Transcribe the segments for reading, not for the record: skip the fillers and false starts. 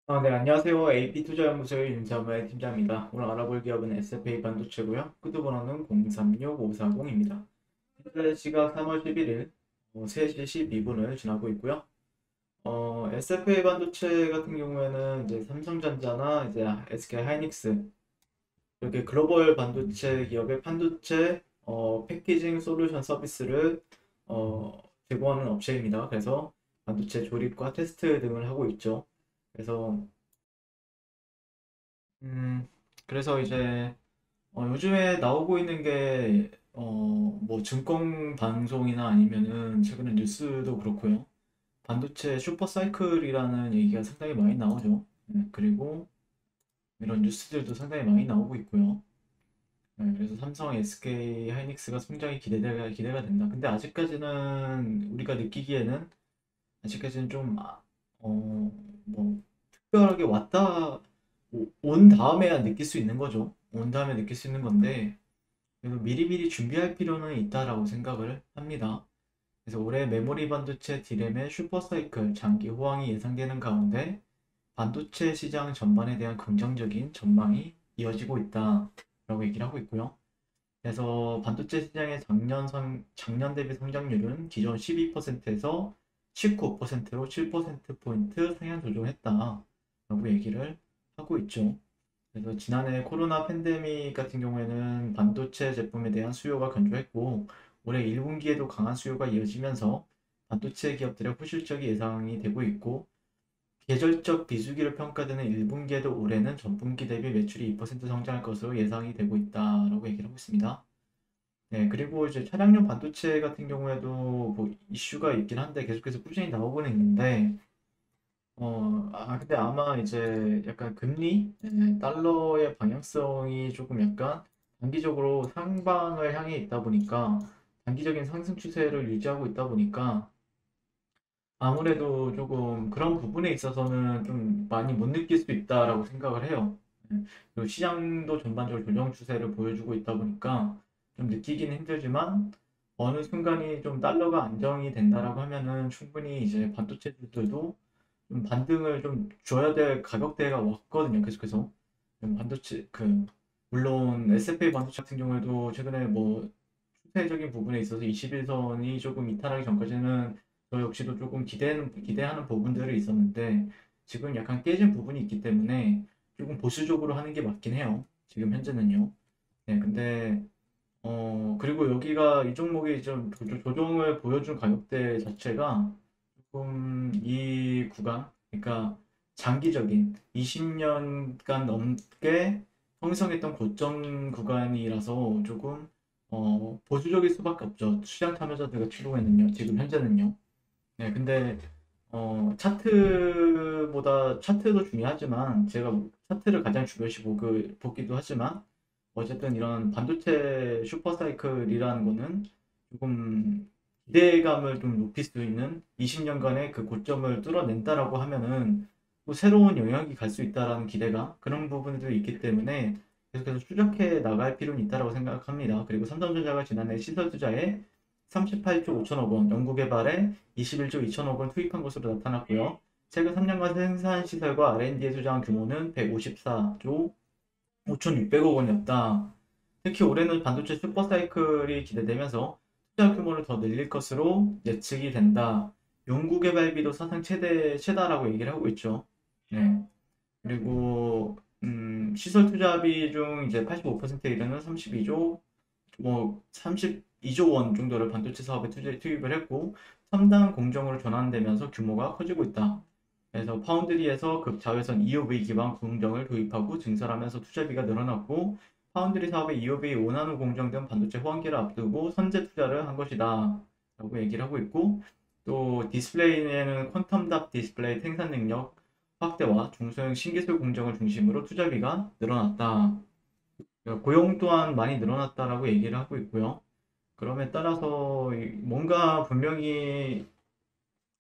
네, 안녕하세요. AP투자연구소의 윤삼의 팀장입니다. 오늘 알아볼 기업은 SFA 반도체고요. 코드 번호는 036540입니다. 현재 시각 3월 11일 3시 12분을 지나고 있고요. SFA 반도체 같은 경우에는 이제 삼성전자나 이제 SK 하이닉스 이렇게 글로벌 반도체 기업의 반도체 패키징 솔루션 서비스를 제공하는 업체입니다. 그래서 반도체 조립과 테스트 등을 하고 있죠. 그래서 음, 그래서 이제 요즘에 나오고 있는 게 뭐 증권 방송이나 아니면은 최근에 뉴스도 그렇고요. 반도체 슈퍼 사이클이라는 얘기가 상당히 많이 나오죠. 그리고 이런 뉴스들도 상당히 많이 나오고 있고요. 그래서 삼성, SK, 하이닉스가 성장이 기대가 된다. 근데 아직까지는 우리가 느끼기에는 아직까지는 좀 뭐 특별하게 온 다음에야 느낄 수 있는 거죠. 온 다음에 느낄 수 있는 건데, 그래서 미리미리 준비할 필요는 있다라고 생각을 합니다. 그래서 올해 메모리 반도체 D램의 슈퍼사이클 장기 호황이 예상되는 가운데 반도체 시장 전반에 대한 긍정적인 전망이 이어지고 있다라고 얘기를 하고 있고요. 그래서 반도체 시장의 작년 대비 성장률은 기존 12%에서 19%로 7%포인트 상향 조정했다라고 얘기를 하고 있죠. 그래서 지난해 코로나 팬데믹 같은 경우에는 반도체 제품에 대한 수요가 견조했고 올해 1분기에도 강한 수요가 이어지면서 반도체 기업들의 호실적이 예상이 되고 있고 계절적 비수기로 평가되는 1분기에도 올해는 전분기 대비 매출이 2% 성장할 것으로 예상이 되고 있다라고 얘기를 하고 있습니다. 네, 그리고 이제 차량용 반도체 같은 경우에도 뭐 이슈가 있긴 한데 계속해서 꾸준히 나오고는 있는데 근데 아마 이제 약간 금리, 달러의 방향성이 조금 약간 단기적으로 상방을 향해 있다 보니까 단기적인 상승 추세를 유지하고 있다 보니까 아무래도 조금 그런 부분에 있어서는 좀 많이 못 느낄 수 있다라고 생각을 해요. 그리고 시장도 전반적으로 조정 추세를 보여주고 있다 보니까 좀 느끼기는 힘들지만 어느 순간이 좀 달러가 안정이 된다라고 하면은 충분히 이제 반도체들도 좀 반등을 좀 줘야 될 가격대가 왔거든요. 계속해서 반도체 물론 SFA 반도체 같은 경우에도 최근에 뭐 추세적인 부분에 있어서 21선이 조금 이탈하기 전까지는 저 역시도 조금 기대하는 부분들이 있었는데 지금 약간 깨진 부분이 있기 때문에 조금 보수적으로 하는 게 맞긴 해요. 지금 현재는요. 네, 근데 그리고 여기가 이 종목이 좀 조정을 보여준 가격대 자체가 조금 이 구간, 그러니까 장기적인 20년간 넘게 형성했던 고점 구간이라서 조금 보수적일 수밖에 없죠. 시장 참여자들과 추동에는요. 지금 현재는요. 네, 근데 차트도 중요하지만 제가 차트를 가장 중요시 보기도 하지만 어쨌든 이런 반도체 슈퍼사이클이라는 거는 조금 기대감을 좀 높일 수 있는 20년간의 그 고점을 뚫어낸다라고 하면은 또 새로운 영역이 갈 수 있다라는 기대가 그런 부분도 있기 때문에 계속해서 추적해 나갈 필요는 있다라고 생각합니다. 그리고 삼성전자가 지난해 시설 투자에 38조 5천억 원, 연구개발에 21조 2천억 원 투입한 것으로 나타났고요. 최근 3년간 생산 시설과 R&D에 투자한 규모는 154조 5,600억 원이었다. 특히 올해는 반도체 슈퍼사이클이 기대되면서 투자 규모를 더 늘릴 것으로 예측이 된다. 연구개발비도 사상 최다라고 얘기를 하고 있죠. 네. 그리고 시설 투자비 중 이제 85%에 이르는 32조 뭐 32조 원 정도를 반도체 사업에 투입을 했고 첨단 공정으로 전환되면서 규모가 커지고 있다. 그래서 파운드리에서 극자외선 EUV 기반 공정을 도입하고 증설하면서 투자비가 늘어났고 파운드리 사업에 EUV 5나노 공정 등 반도체 호환기를 앞두고 선제 투자를 한 것이다. 라고 얘기를 하고 있고 또 디스플레이에는 퀀텀 닷 디스플레이 생산 능력 확대와 중소형 신기술 공정을 중심으로 투자비가 늘어났다. 고용 또한 많이 늘어났다라고 얘기를 하고 있고요. 그럼에 따라서 뭔가 분명히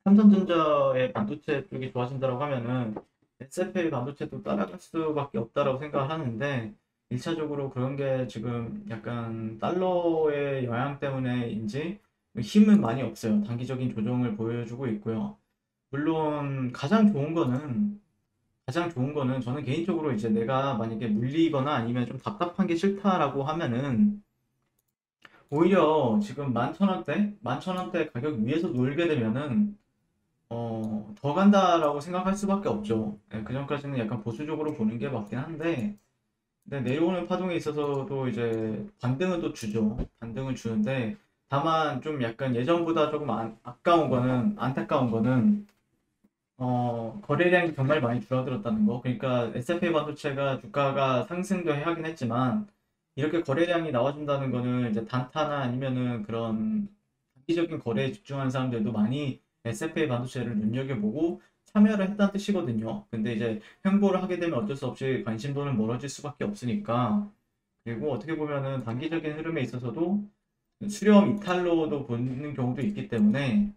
삼성전자의 반도체 쪽이 좋아진다고 하면은 SFA 반도체도 따라갈 수밖에 없다라고 생각을 하는데 1차적으로 그런 게 지금 약간 달러의 영향 때문에인지 힘은 많이 없어요. 단기적인 조정을 보여주고 있고요. 물론 가장 좋은 거는 가장 좋은 거는 저는 개인적으로 이제 내가 만약에 물리거나 아니면 좀 답답한 게 싫다라고 하면은 오히려 지금 11,000원대? 11,000원대 가격 위에서 놀게 되면은 더 간다라고 생각할 수밖에 없죠. 예, 그 전까지는 약간 보수적으로 보는 게 맞긴 한데 근데 내려오는 파동에 있어서도 이제 반등은 또 주죠. 반등을 주는데 다만 좀 약간 예전보다 조금 아까운 거는 안타까운 거는 거래량이 정말 많이 줄어들었다는 거. 그러니까 S&P 반도체가 주가가 상승도 하긴 했지만 이렇게 거래량이 나와준다는 거는 이제 단타나 아니면은 그런 단기적인 거래에 집중하는 사람들도 많이 S&P 반도체를 눈여겨보고 참여를 했다는 뜻이거든요. 근데 이제 횡보를 하게 되면 어쩔 수 없이 관심도는 멀어질 수밖에 없으니까. 그리고 어떻게 보면은 단기적인 흐름에 있어서도 수렴 이탈로도 보는 경우도 있기 때문에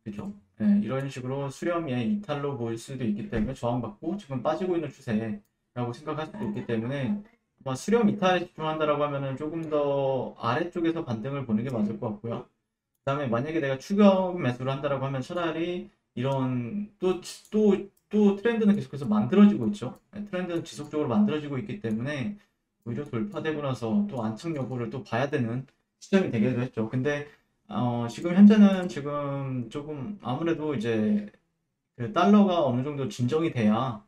그죠? 네, 이런 식으로 수렴의 이탈로 보일 수도 있기 때문에 저항받고 지금 빠지고 있는 추세라고 생각할 수도 있기 때문에 아마 수렴 이탈에 집중한다라고 하면은 조금 더 아래쪽에서 반등을 보는 게 맞을 것 같고요. 그다음에 만약에 내가 추격 매수를 한다라고 하면 차라리 이런 또 트렌드는 계속해서 만들어지고 있죠. 네, 트렌드는 지속적으로 만들어지고 있기 때문에 오히려 돌파되고 나서 또 안착 여부를 또 봐야 되는 시점이 되기도 했죠. 근데 지금 현재는 지금 조금 아무래도 이제 그 달러가 어느 정도 진정이 돼야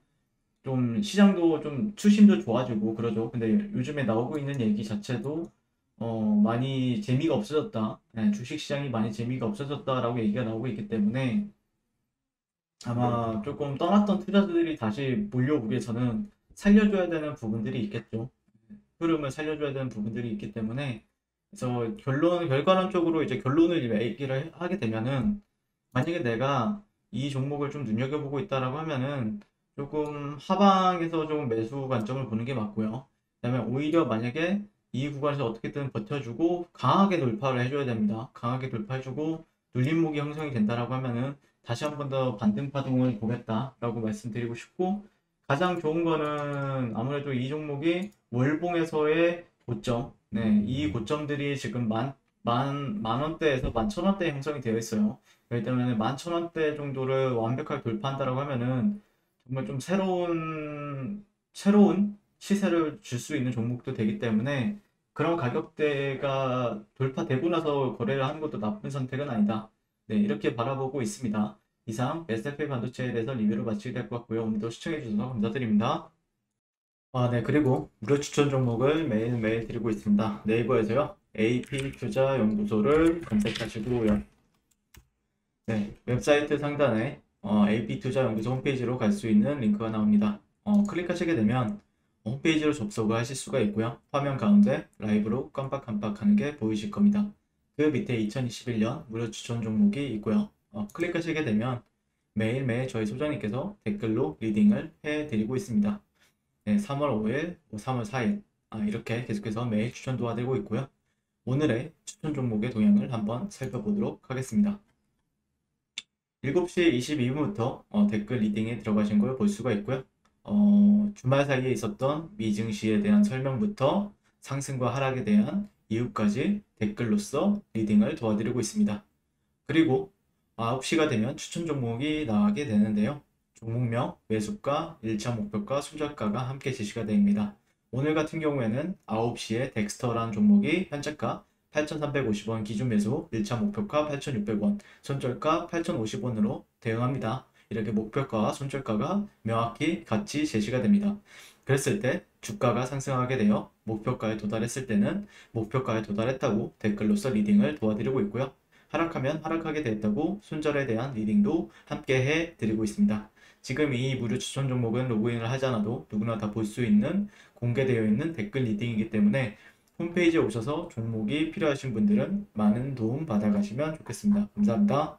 좀 시장도 좀 추심도 좋아지고 그러죠. 근데 요즘에 나오고 있는 얘기 자체도 많이 재미가 없어졌다. 네, 주식 시장이 많이 재미가 없어졌다라고 얘기가 나오고 있기 때문에 아마 조금 떠났던 투자자들이 다시 몰려오기 위해서는 살려줘야 되는 부분들이 있겠죠. 흐름을 살려줘야 되는 부분들이 있기 때문에 그래서 결과론적으로 이제 결론을 얘기를 하게 되면은 만약에 내가 이 종목을 좀 눈여겨보고 있다라고 하면은 조금 하방에서 좀 매수 관점을 보는 게 맞고요. 그다음에 오히려 만약에 이 구간에서 어떻게든 버텨주고 강하게 돌파를 해줘야 됩니다. 강하게 돌파해주고 눌림목이 형성이 된다라고 하면은 다시 한 번 더 반등 파동을 보겠다라고 말씀드리고 싶고 가장 좋은 거는 아무래도 이 종목이 월봉에서의 고점, 네, 이 고점들이 지금 만 원대에서 11,000원대 형성이 되어 있어요. 그렇기 때문에 11,000원대 정도를 완벽하게 돌파한다라고 하면은 정말 좀 새로운 시세를 줄 수 있는 종목도 되기 때문에 그런 가격대가 돌파되고 나서 거래를 하는 것도 나쁜 선택은 아니다. 네, 이렇게 바라보고 있습니다. 이상 S&P 반도체에 대해서 리뷰를 마치게 될 것 같고요. 오늘도 시청해주셔서 감사드립니다. 네, 그리고 무료 추천 종목을 매일매일 드리고 있습니다. 네이버에서요, AP투자연구소를 검색하시고요. 네, 웹사이트 상단에 AP투자연구소 홈페이지로 갈 수 있는 링크가 나옵니다. 클릭하시게 되면 홈페이지로 접속을 하실 수가 있고요. 화면 가운데 라이브로 깜빡깜빡하는 게 보이실 겁니다. 그 밑에 2021년 무료 추천 종목이 있고요. 클릭하시게 되면 매일매일 저희 소장님께서 댓글로 리딩을 해드리고 있습니다. 네, 3월 5일, 3월 4일 이렇게 계속해서 매일 추천 도와드리고 있고요. 오늘의 추천 종목의 동향을 한번 살펴보도록 하겠습니다. 7시 22분부터 댓글 리딩에 들어가신 걸 볼 수가 있고요. 주말 사이에 있었던 미증시에 대한 설명부터 상승과 하락에 대한 이유까지 댓글로서 리딩을 도와드리고 있습니다. 그리고 9시가 되면 추천 종목이 나가게 되는데요. 종목명, 매수가, 1차 목표가, 손절가가 함께 제시가 됩니다. 오늘 같은 경우에는 9시에 덱스터라는 종목이 현재가 8,350원 기준 매수, 1차 목표가 8,600원, 손절가 8,050원으로 대응합니다. 이렇게 목표가와 손절가가 명확히 같이 제시가 됩니다. 그랬을 때 주가가 상승하게 되어 목표가에 도달했을 때는 목표가에 도달했다고 댓글로서 리딩을 도와드리고 있고요. 하락하면 하락하게 되었다고 손절에 대한 리딩도 함께 해드리고 있습니다. 지금 이 무료 추천 종목은 로그인을 하지 않아도 누구나 다 볼 수 있는 공개되어 있는 댓글 리딩이기 때문에 홈페이지에 오셔서 종목이 필요하신 분들은 많은 도움 받아가시면 좋겠습니다. 감사합니다.